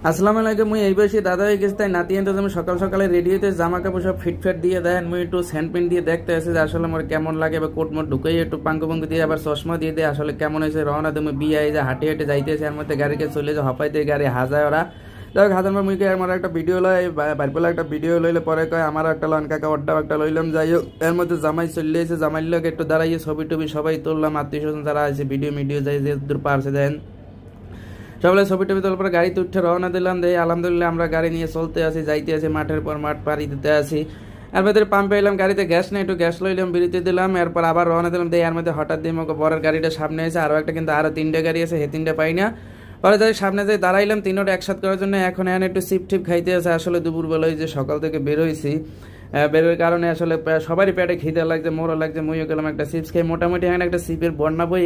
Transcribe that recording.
আসসালামু আলাইকুম। মুই এই বয়সে দাদা হয়ে গেছি, তাই নাতি এনতে আমি সকাল সকালে রেডি হইতে জামা কাপড় সব ফিটফাট দিয়ে দেন। মুই একটু স্যান্ড পেন দিয়ে দেখতে আসে যে আসলে আমার কেমন লাগে, বা কোট মোট ঢুকাই একটু পাঙ্কু পাঙ্কু দিয়ে আবার চশমা দিয়ে দেয় আসলে কেমন হয়েছে। রওনা তুমি বিয়ে যে হাঁটে হাঁটে যাইতেছে, এর মধ্যে গাড়িকে চলে যে হপাইতে গাড়ি হাজায় ওরা। যাই হোক, হাজার মুইকে আমার একটা ভিডিও লয়, বাইরবেলা একটা ভিডিও লইলে পরে কয় আমার একটা লন কাকা ওরটাও একটা লইলাম। যাই হোক, এর মধ্যে জামাই চলে এসে জামাইর লোক একটু দাঁড়াইয়ে ছবি টবি সবাই তুললাম, আত্মীয় স্বজন যারা আছে ভিডিও মিডিও যাই যে দূর পারছে দেন সবাই ছবি টবি তোলার পরে গাড়িতে উঠে রওনা দিলাম। দেয় আলহামদুলিল্লাহ আমরা গাড়ি নিয়ে চলতে আসি, যাইতে আসি, মাঠের পর মাঠ পাড়ি দিতে আসি। এর মধ্যে পাম্পে এলাম, গাড়িতে গ্যাস নেই, একটু গ্যাস লইলাম, বিরতি দিলাম, এরপর আবার রওনা দিলাম। দেয় এর মধ্যে হঠাৎ দিয়ে আমাকে বরের গাড়িটা সামনে এসে আরও একটা, কিন্তু আরও 3টে গাড়ি আছে, হে 3টে পাই না। পরে যাই সামনে যাই দাঁড়াইলাম, 3টা একসাথ করার জন্য। এখন এখন একটু সিপ টিপ খাইতে আছে, আসলে দুপুরবেলায় যে সকাল থেকে বেরোইছি, বেরোর কারণে আসলে সবারই পেটে খিদে লাগছে, মোরও লাগছে, মুইও গেলাম একটা চিপস খাই। মোটামুটি এখন একটা সিপের বন্যা বই